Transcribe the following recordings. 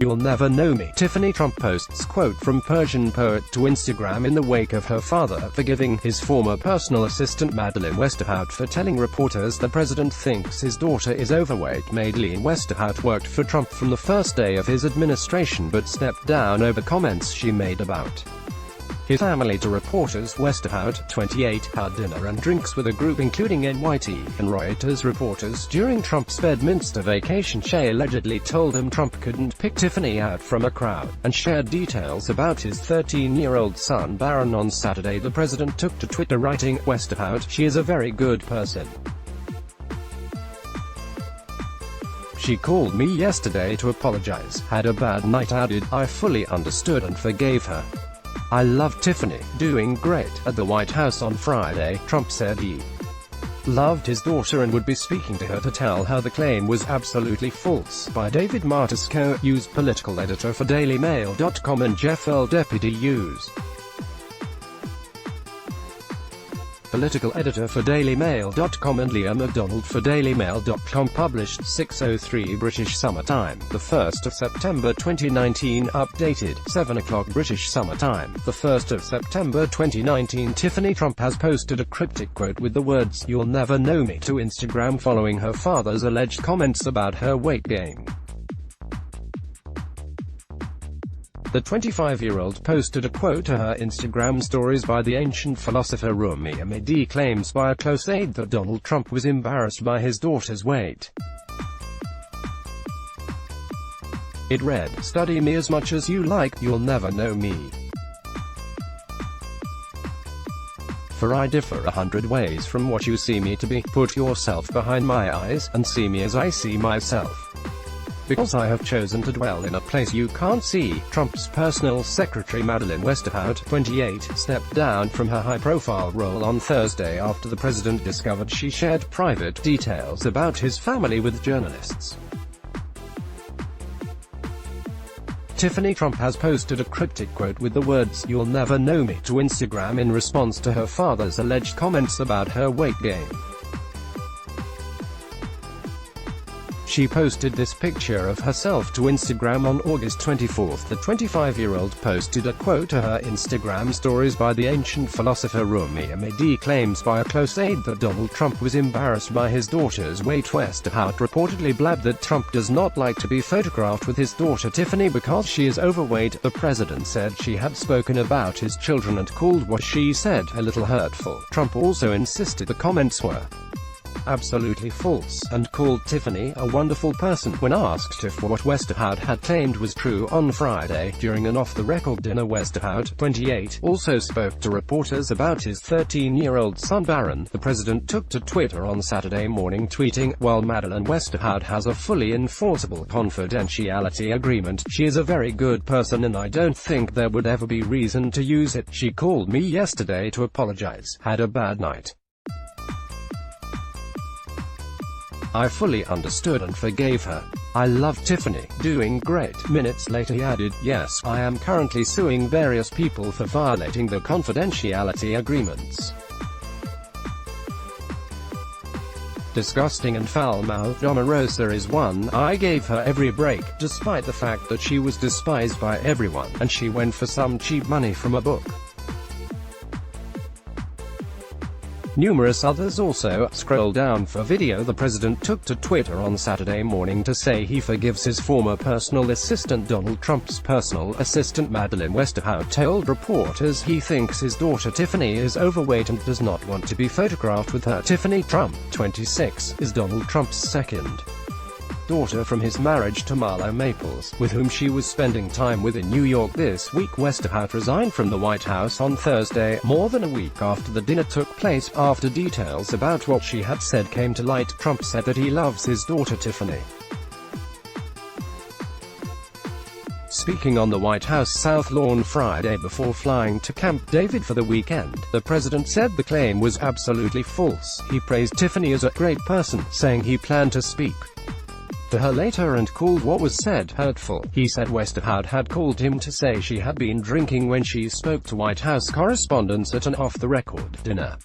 "You'll never know me." Tiffany Trump posts quote from Persian poet to Instagram in the wake of her father forgiving his former personal assistant Madeleine Westerhout for telling reporters the president thinks his daughter is overweight. Madeleine Westerhout worked for Trump from the first day of his administration but stepped down over comments she made about his family to reporters. Westerhout, 28, had dinner and drinks with a group including NYT and Reuters reporters during Trump's Bedminster vacation. She allegedly told him Trump couldn't pick Tiffany out from a crowd, and shared details about his 13-year-old son Barron. On Saturday, the president took to Twitter writing, "Westerhout, she is a very good person. She called me yesterday to apologize, had a bad night." Added, "I fully understood and forgave her. I love Tiffany, doing great." At the White House on Friday, Trump said he loved his daughter and would be speaking to her to tell her the claim was absolutely false. By David Martusco, News political editor for DailyMail.com, and Jeff Earl, deputy News political editor for DailyMail.com, and Leah MacDonald for DailyMail.com, published 6:03 British Summer Time, the 1st of September 2019, updated 7 o'clock British Summer Time, the 1st of September 2019. Tiffany Trump has posted a cryptic quote with the words, "You'll never know me," to Instagram following her father's alleged comments about her weight gain. The 25-year-old posted a quote to her Instagram stories by the ancient philosopher Rumi amid claims by a close aide that Donald Trump was embarrassed by his daughter's weight. It read, "Study me as much as you like, you'll never know me. For I differ 100 ways from what you see me to be. Put yourself behind my eyes, and see me as I see myself. Because I have chosen to dwell in a place you can't see." Trump's personal secretary Madeleine Westerhout, 28, stepped down from her high-profile role on Thursday after the president discovered she shared private details about his family with journalists. Tiffany Trump has posted a cryptic quote with the words, "You'll never know me," to Instagram in response to her father's alleged comments about her weight gain. She posted this picture of herself to Instagram on August 24. The 25-year-old posted a quote to her Instagram stories by the ancient philosopher Rumi amid claims by a close aide that Donald Trump was embarrassed by his daughter's weight. Westerhout reportedly blabbed that Trump does not like to be photographed with his daughter Tiffany because she is overweight. The president said she had spoken about his children and called what she said a little hurtful. Trump also insisted the comments were absolutely false, and called Tiffany a wonderful person. When asked if what Westerhout had claimed was true on Friday, during an off-the-record dinner, Westerhout, 28, also spoke to reporters about his 13-year-old son Barron. The president took to Twitter on Saturday morning, tweeting, "While Madeleine Westerhout has a fully enforceable confidentiality agreement, she is a very good person and I don't think there would ever be reason to use it. She called me yesterday to apologize, had a bad night. I fully understood and forgave her. I love Tiffany, doing great." Minutes later he added, "Yes, I am currently suing various people for violating the confidentiality agreements. Disgusting and foul-mouthed. Omarosa is one. I gave her every break, despite the fact that she was despised by everyone, and she went for some cheap money from a book." Numerous others also scroll down for video. The president took to Twitter on Saturday morning to say he forgives his former personal assistant. Donald Trump's personal assistant Madeleine Westerhout told reporters he thinks his daughter Tiffany is overweight and does not want to be photographed with her. Tiffany Trump, 26, is Donald Trump's second daughter from his marriage to Kamala, with whom she was spending time with in New York this week. Westerhout resigned from the White House on Thursday, more than a week after the dinner took place. After details about what she had said came to light, Trump said that he loves his daughter Tiffany. Speaking on the White House South Lawn Friday before flying to Camp David for the weekend, the president said the claim was absolutely false. He praised Tiffany as a great person, saying he planned to speak to her later and called what was said hurtful. He said Westerhout had called him to say she had been drinking when she spoke to White House correspondents at an off-the-record dinner.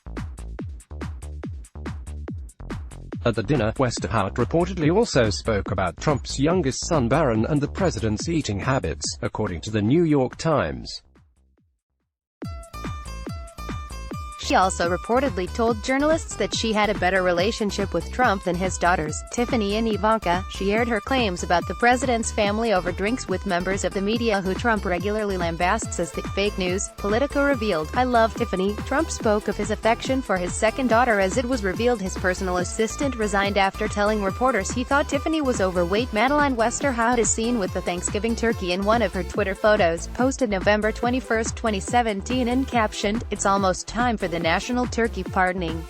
At the dinner, Westerhout reportedly also spoke about Trump's youngest son Barron and the president's eating habits, according to the New York Times. She also reportedly told journalists that she had a better relationship with Trump than his daughters, Tiffany and Ivanka. She aired her claims about the president's family over drinks with members of the media who Trump regularly lambasts as the fake news. Politico revealed, "I love Tiffany." Trump spoke of his affection for his second daughter as it was revealed his personal assistant resigned after telling reporters he thought Tiffany was overweight. Madeleine Westerhout is seen with the Thanksgiving turkey in one of her Twitter photos, posted November 21, 2017 and captioned, "It's almost time for the national turkey pardoning.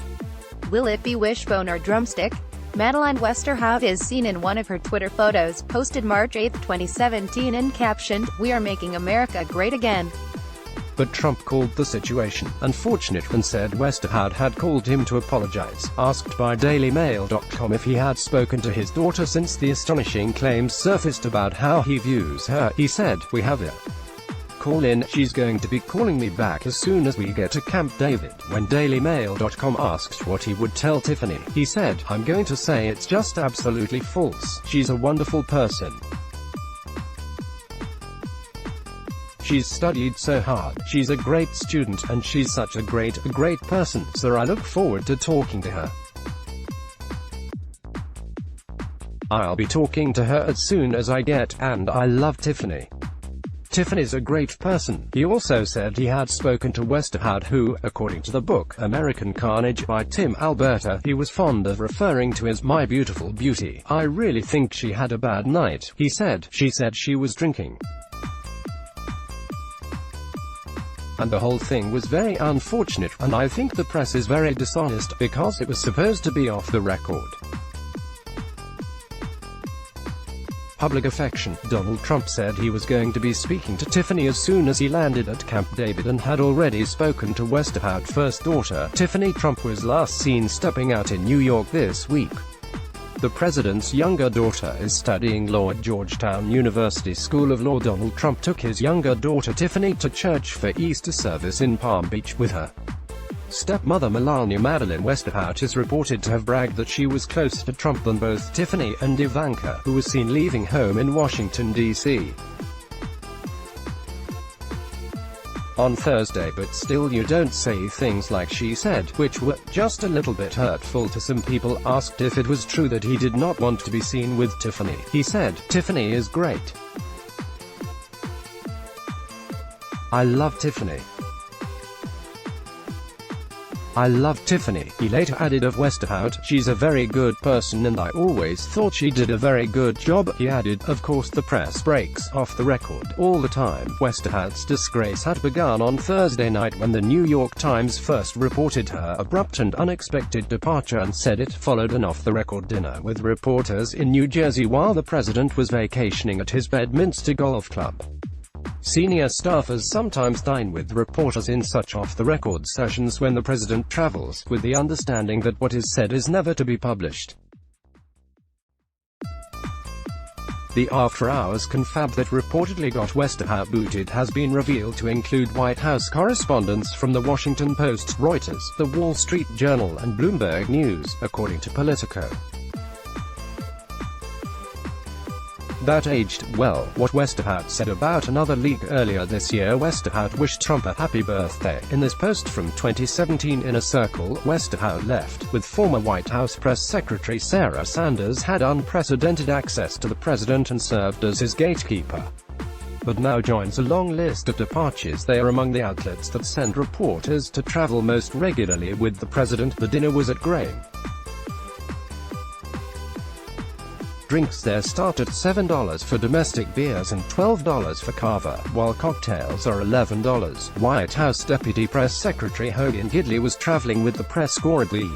Will it be wishbone or drumstick?" Madeleine Westerhout is seen in one of her Twitter photos, posted March 8, 2017 and captioned, "We are making America great again." But Trump called the situation unfortunate and said Westerhout had called him to apologize. Asked by DailyMail.com if he had spoken to his daughter since the astonishing claims surfaced about how he views her, he said, "We have a call in, she's going to be calling me back as soon as we get to Camp David." When DailyMail.com asked what he would tell Tiffany, he said, "I'm going to say it's just absolutely false. She's a wonderful person. She's studied so hard, she's a great student, and she's such a great person, so I look forward to talking to her. I'll be talking to her as soon as I get, and I love Tiffany. Tiffany's a great person." He also said he had spoken to Westerhout who, according to the book, American Carnage by Tim Alberta, he was fond of referring to as "my beautiful beauty." "I really think she had a bad night," he said. "She said she was drinking. And the whole thing was very unfortunate, and I think the press is very dishonest, because it was supposed to be off the record." Public affection. Donald Trump said he was going to be speaking to Tiffany as soon as he landed at Camp David and had already spoken to Westerhout's first daughter. Tiffany Trump was last seen stepping out in New York this week. The president's younger daughter is studying law at Georgetown University School of Law. Donald Trump took his younger daughter Tiffany to church for Easter service in Palm Beach with her stepmother Melania. Madeleine Westerhout is reported to have bragged that she was closer to Trump than both Tiffany and Ivanka, who was seen leaving home in Washington, D.C. on Thursday. But still, you don't say things like she said, which were just a little bit hurtful to some people. Asked if it was true that he did not want to be seen with Tiffany, he said, "Tiffany is great. I love Tiffany. I love Tiffany." He later added of Westerhout, "She's a very good person and I always thought she did a very good job." He added, "Of course the press breaks off the record all the time." Westerhout's disgrace had begun on Thursday night when the New York Times first reported her abrupt and unexpected departure and said it followed an off-the-record dinner with reporters in New Jersey while the president was vacationing at his Bedminster Golf Club. Senior staffers sometimes dine with reporters in such off-the-record sessions when the president travels, with the understanding that what is said is never to be published. The after-hours confab that reportedly got Westerhout booted has been revealed to include White House correspondents from The Washington Post, Reuters, The Wall Street Journal and Bloomberg News, according to Politico. That aged well. What Westerhout said about another leak earlier this year. Westerhout wished Trump a happy birthday. In this post from 2017 in a circle, Westerhout left, with former White House press secretary Sarah Sanders had unprecedented access to the president and served as his gatekeeper. But now joins a long list of departures. They are among the outlets that send reporters to travel most regularly with the president. The dinner was at Graham. Drinks there start at $7 for domestic beers and $12 for cava, while cocktails are $11. White House Deputy Press Secretary Hogan Gidley was traveling with the press corps at the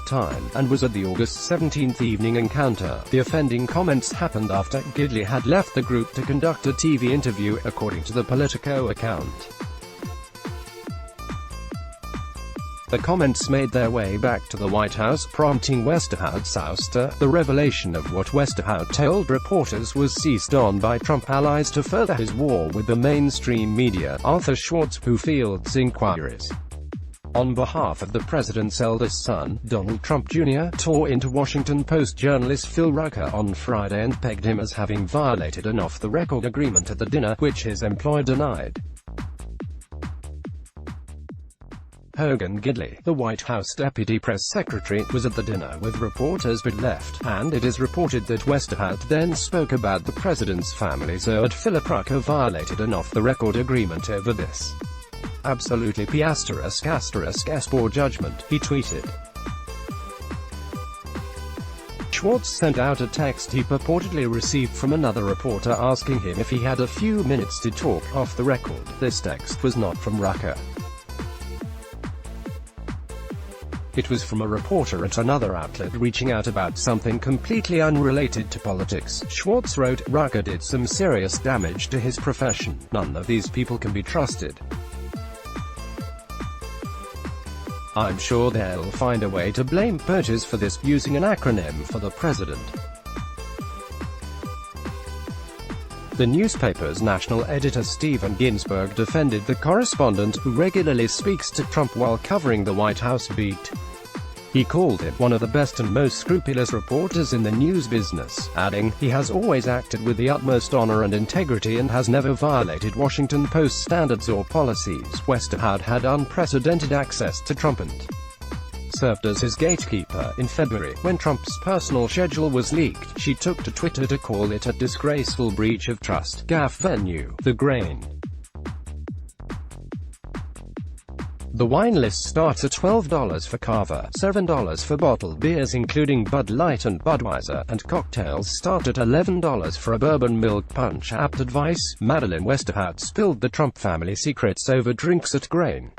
time, and was at the August 17 evening encounter. The offending comments happened after Gidley had left the group to conduct a TV interview, according to the Politico account. The comments made their way back to the White House, prompting Westerhout's ouster. The revelation of what Westerhout told reporters was seized on by Trump allies to further his war with the mainstream media. Arthur Schwartz, who fields inquiries On behalf of the president's eldest son, Donald Trump Jr., tore into Washington Post journalist Phil Rucker on Friday and pegged him as having violated an off-the-record agreement at the dinner, which his employer denied. Hogan Gidley, the White House deputy press secretary, was at the dinner with reporters but left, and it is reported that Westerhout then spoke about the president's family, so Philip Rucker violated an off-the-record agreement over this. Absolutely p*** poor judgment, he tweeted. Schwartz sent out a text he purportedly received from another reporter asking him if he had a few minutes to talk off the record. This text was not from Rucker. It was from a reporter at another outlet reaching out about something completely unrelated to politics. Schwartz wrote, "Rucker did some serious damage to his profession. None of these people can be trusted. I'm sure they'll find a way to blame POTUS for this, using an acronym for the president." The newspaper's national editor Stephen Ginsburg defended the correspondent, who regularly speaks to Trump while covering the White House beat. He called him one of the best and most scrupulous reporters in the news business, adding, "He has always acted with the utmost honor and integrity and has never violated Washington Post standards or policies." Westerhout had unprecedented access to Trump and served as his gatekeeper. In February, when Trump's personal schedule was leaked, she took to Twitter to call it a disgraceful breach of trust. Gaffe venue, The Grain. The wine list starts at $12 for cava, $7 for bottled beers including Bud Light and Budweiser, and cocktails start at $11 for a bourbon milk punch. Apt advice. Madeleine Westerhout spilled the Trump family secrets over drinks at Grain.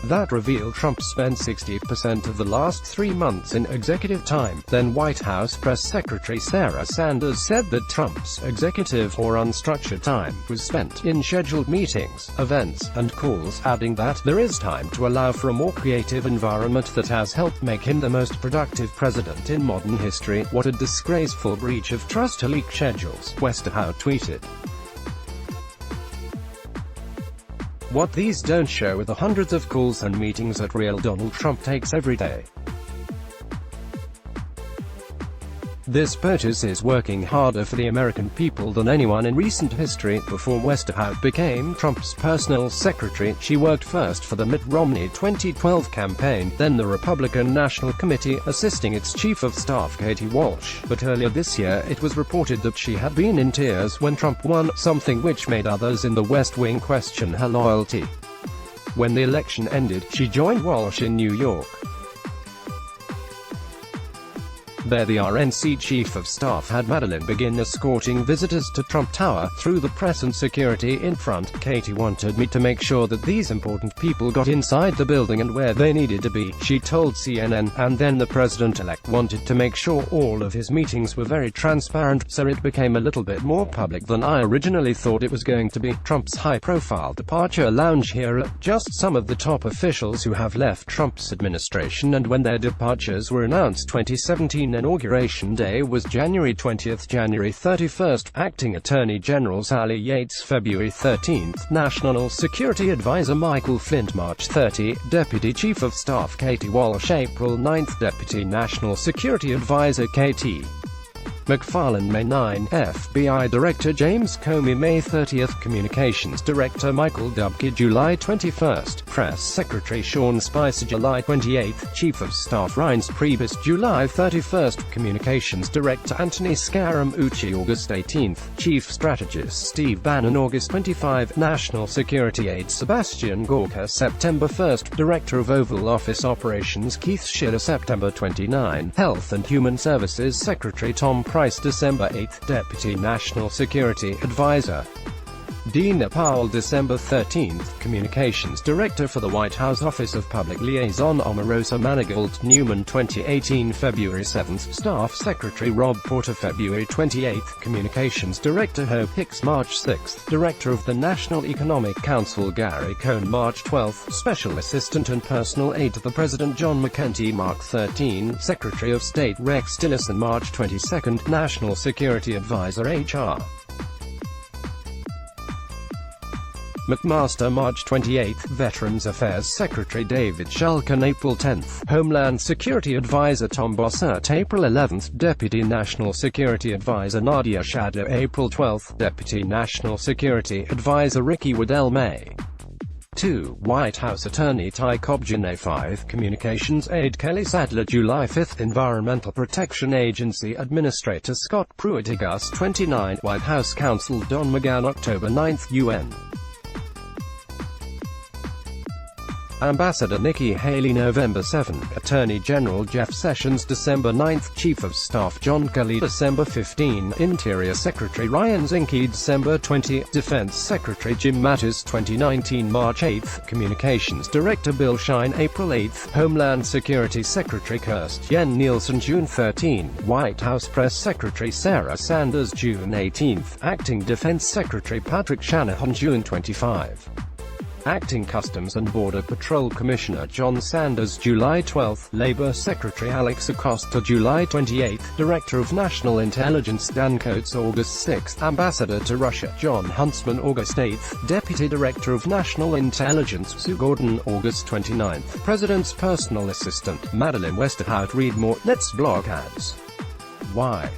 That revealed Trump spent 60% of the last 3 months in executive time. Then White House Press Secretary Sarah Sanders said that Trump's executive or unstructured time was spent in scheduled meetings, events, and calls, adding that there is time to allow for a more creative environment that has helped make him the most productive president in modern history. What a disgraceful breach of trust to leak schedules, Westerhout tweeted. What these don't show are the hundreds of calls and meetings that real Donald Trump takes every day. This POTUS is working harder for the American people than anyone in recent history. Before Westerhout became Trump's personal secretary, she worked first for the Mitt Romney 2012 campaign, then the Republican National Committee, assisting its chief of staff Katie Walsh. But earlier this year, it was reported that she had been in tears when Trump won, something which made others in the West Wing question her loyalty. When the election ended, she joined Walsh in New York. There the RNC chief of staff had Madeleine begin escorting visitors to Trump Tower, through the press and security in front. "Katie wanted me to make sure that these important people got inside the building and where they needed to be," she told CNN, and then the president-elect wanted to make sure all of his meetings were very transparent, so it became a little bit more public than I originally thought it was going to be. Trump's high-profile departure lounge here are just some of the top officials who have left Trump's administration, and when their departures were announced, 2017 Inauguration Day was January 20th, January 31st, Acting Attorney General Sally Yates February 13th, National Security Advisor Michael Flynn March 30, Deputy Chief of Staff Katie Walsh April 9th, Deputy National Security Advisor K.T. McFarlane May 9, FBI Director James Comey May 30th, Communications Director Michael Dubke July 21st, Press Secretary Sean Spicer July 28th, Chief of Staff Reince Priebus July 31st, Communications Director Anthony Scaramucci August 18th, Chief Strategist Steve Bannon August 25, National Security Aide Sebastian Gorka September 1st, Director of Oval Office Operations Keith Schiller September 29, Health and Human Services Secretary Tom Price December 8th, Deputy National Security Advisor Dina Powell December 13th, Communications Director for the White House Office of Public Liaison Omarosa Manigault Newman 2018 February 7th, Staff Secretary Rob Porter February 28th, Communications Director Hope Hicks March 6th, Director of the National Economic Council Gary Cohn March 12th, Special Assistant and Personal Aide to the President John McEntee March 13, Secretary of State Rex Tillerson March 22nd, National Security Advisor HR McMaster March 28, Veterans Affairs Secretary David Shulkin April 10, Homeland Security Advisor Tom Bossert April 11, Deputy National Security Advisor Nadia Shada April 12, Deputy National Security Advisor Ricky Waddell May 2. White House Attorney Ty Cobb June 5. Communications Aide Kelly Sadler July 5. Environmental Protection Agency Administrator Scott Pruitt August 29. White House Counsel Don McGahn October 9. UN Ambassador Nikki Haley November 7, Attorney General Jeff Sessions December 9, Chief of Staff John Kelly December 15, Interior Secretary Ryan Zinke December 20, Defense Secretary Jim Mattis 2019 March 8, Communications Director Bill Shine April 8, Homeland Security Secretary Kirstjen Nielsen June 13, White House Press Secretary Sarah Sanders June 18, Acting Defense Secretary Patrick Shanahan June 25. Acting Customs and Border Patrol Commissioner John Sanders July 12, Labor Secretary Alex Acosta July 28, Director of National Intelligence Dan Coates August 6, Ambassador to Russia John Huntsman August 8, Deputy Director of National Intelligence Sue Gordon August 29, President's Personal Assistant Madeleine Westerhout Read more, let's block ads. Why?